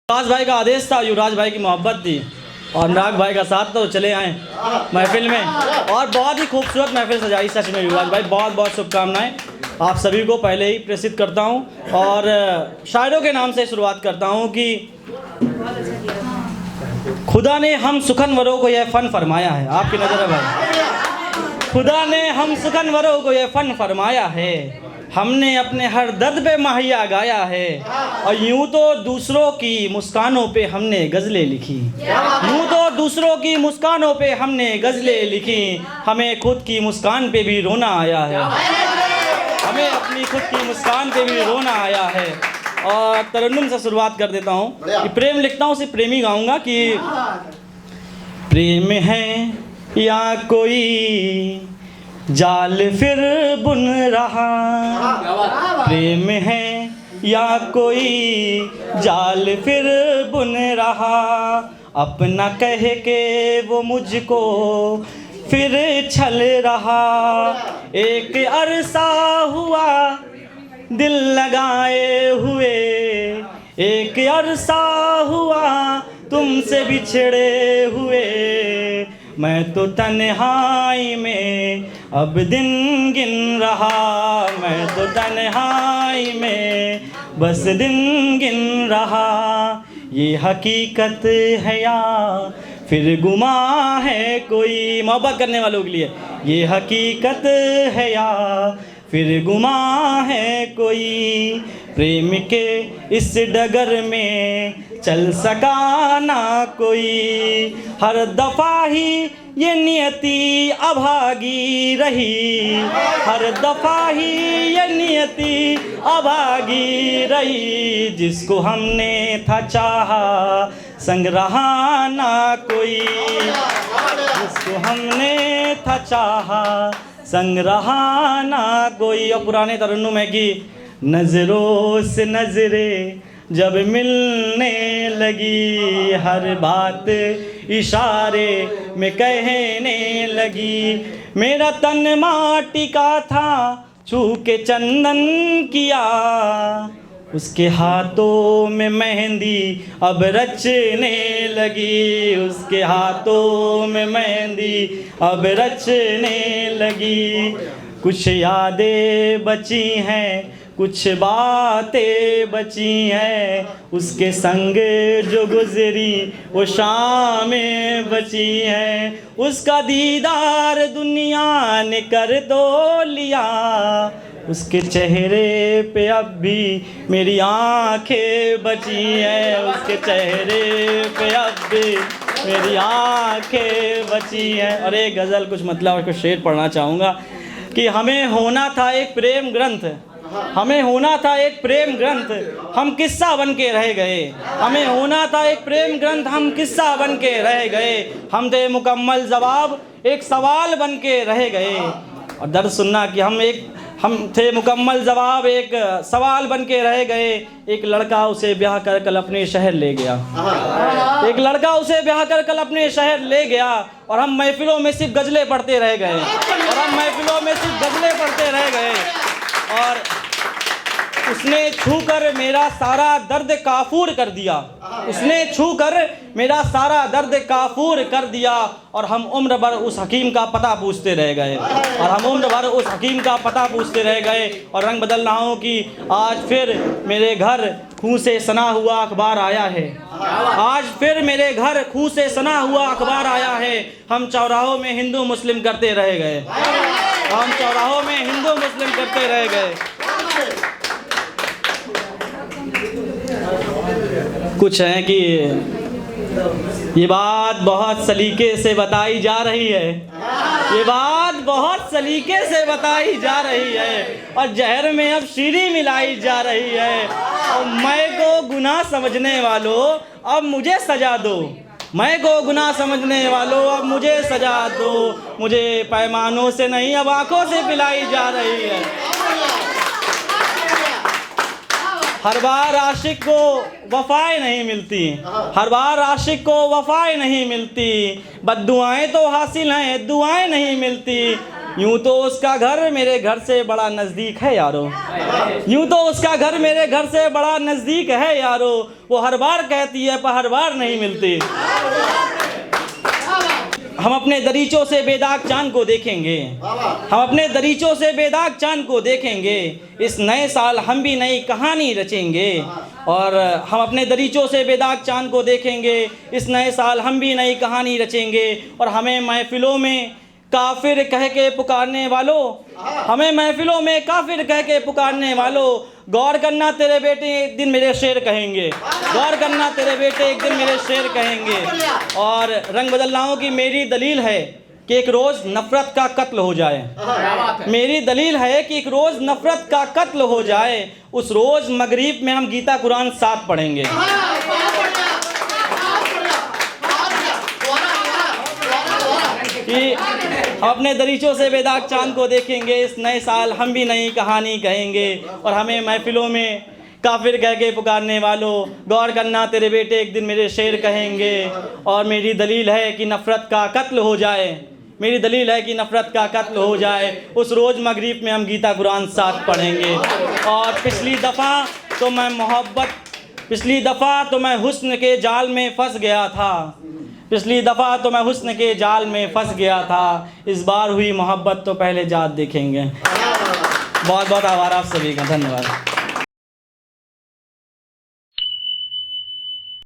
युवराज भाई का आदेश था, युवराज भाई की मोहब्बत थी और अनुराग भाई का साथ, तो चले आए महफिल में और बहुत ही खूबसूरत महफिल सजाई। सच में युवराज भाई बहुत बहुत शुभकामनाएं आप सभी को पहले ही प्रेषित करता हूं और शायरों के नाम से शुरुआत करता हूं कि खुदा ने हम सुखनवरों को यह फ़न फरमाया है। आपकी नज़र है भाई, खुदा ने हम सुखनवरों को यह फ़न फरमाया है, हमने अपने हर दर्द पे माहिया गाया है और यूं तो दूसरों की मुस्कानों पे हमने गज़लें लिखी, यूं तो दूसरों की मुस्कानों पे हमने गज़लें लिखी, हमें खुद की मुस्कान पे भी रोना आया है, हमें अपनी खुद की मुस्कान पे भी रोना आया है। और तरन्नुम से शुरुआत कर देता हूँ कि प्रेम लिखता हूँ, सिर्फ प्रेमी गाऊँगा कि प्रेम है या कोई जाल फिर बुन रहा, प्रेम है या कोई जाल फिर बुन रहा, अपना कह के वो मुझको फिर छल रहा, एक अरसा हुआ दिल लगाए हुए, एक अरसा हुआ तुमसे बिछड़े हुए, मैं तो तन्हाई में अब दिन गिन रहा, मैं तो तन्हाई में बस दिन गिन रहा, ये हकीकत है या फिर गुमा है कोई, मोहब्बत करने वालों के लिए ये हकीकत है या फिर गुमा है कोई, प्रेम के इस डगर में चल सका ना कोई, हर दफ़ा ही ये नियति अभागी रही, हर दफ़ा ही ये नियति अभागी रही, जिसको हमने था चाहा संग रहा ना कोई, जिसको हमने था चाहा संग रहा ना कोई। और पुराने तरन्नुम है कि नज़रों से नज़रें जब मिलने लगी, हर बात इशारे में कहने लगी, मेरा तन माटी का था छू के चंदन किया, उसके हाथों में मेहंदी अब रचने लगी, उसके हाथों में मेहंदी अब रचने लगी, कुछ यादें बची हैं कुछ बातें बची हैं, उसके संग जो गुजरी वो शामें बची हैं, उसका दीदार दुनिया ने कर तो लिया, उसके चेहरे पे अब भी मेरी आंखें बची हैं, उसके चेहरे पे अब भी मेरी आंखें बची हैं। और एक गज़ल कुछ मतलब उसको शेर पढ़ना चाहूँगा कि हमें होना था एक प्रेम ग्रंथ, हमें होना था एक प्रेम ग्रंथ, हम किस्सा बन के रह गए, हमें होना था एक प्रेम ग्रंथ, हम किस्सा बन के रह गए, हम थे मुकम्मल जवाब एक सवाल बन के रह गए। और दर्द सुनना कि हम थे मुकम्मल जवाब एक सवाल बन के रह गए, एक लड़का उसे ब्याह कर कल अपने शहर ले गया, एक लड़का उसे ब्याह कर कल अपने शहर ले गया, और हम महफिलों में सिर्फ गज़लें पढ़ते रह गए, और हम महफिलों में सिर्फ गज़लें पढ़ते रह गए, और उसने छूकर मेरा सारा दर्द काफूर कर दिया, उसने छूकर मेरा सारा दर्द काफूर कर दिया, और हम उम्र भर उस हकीम का पता पूछते रह गए, और हम उम्र भर उस हकीम का पता पूछते रह गए। और रंग बदल रहा हूँ कि आज फिर मेरे घर खून से सना हुआ अखबार आया है, आज फिर मेरे घर खून से सना हुआ अखबार आया है, हम चौराहों में हिंदू मुस्लिम करते रह गए, हम चौराहों में हिंदू मुस्लिम करते रह गए। कुछ है कि ये बात बहुत सलीके से बताई जा रही है, ये बात बहुत सलीके से बताई जा रही है, और जहर में अब शीरी मिलाई जा रही है, और मैं को गुनाह समझने वालों अब मुझे सजा दो, मैं को गुनाह समझने वालों अब मुझे सजा दो, मुझे पैमानों से नहीं अब आंखों से पिलाई जा रही है। हर बार आशिक को वफ़ाएं नहीं मिलती, हर बार आशिक को वफ़ाएं नहीं मिलती, बद्दुआएं तो हासिल हैं दुआएं नहीं मिलती, यूं तो उसका घर मेरे घर से बड़ा नज़दीक है यारो, यूं तो उसका घर मेरे घर से बड़ा नज़दीक है यारो, वो हर बार कहती है पर हर बार नहीं मिलती। हम अपने दरीचों से बेदाग चांद को देखेंगे, हम अपने दरीचों से बेदाग चांद को देखेंगे, इस नए साल हम भी नई कहानी रचेंगे। और हम अपने दरीचों से बेदाग चांद को देखेंगे, इस नए साल हम भी नई कहानी रचेंगे। और हमें महफिलों में काफिर कह के पुकारने वालों, हमें महफिलों में काफिर कह के पुकारने वालों, गौर करना तेरे बेटे एक दिन मेरे शेर कहेंगे, गौर करना तेरे बेटे एक दिन मेरे शेर कहेंगे। और रंग बदलनाओं की मेरी दलील है कि एक रोज़ नफ़रत का कत्ल हो जाए, मेरी दलील है कि एक रोज़ नफ़रत का कत्ल हो जाए, उस रोज़ मगरिब में हम गीता कुरान साथ पढ़ेंगे। कि हम अपने दरीचों से बेदाग चांद को देखेंगे, इस नए साल हम भी नई कहानी कहेंगे। और हमें महफिलों में काफिर कह के पुकारने वालों, गौर करना तेरे बेटे एक दिन मेरे शेर कहेंगे। और मेरी दलील है कि नफ़रत का कत्ल हो जाए, मेरी दलील है कि नफ़रत का कत्ल हो जाए, उस रोज़ मगरिब में हम गीता कुरान साथ पढ़ेंगे। और पिछली दफ़ा तो मैं हुस्न के जाल में फंस गया था, पिछली दफ़ा तो मैं हुस्न के जाल में फंस गया था, इस बार हुई मोहब्बत तो पहले जात देखेंगे। बहुत बहुत आभार आप सभी का, धन्यवाद।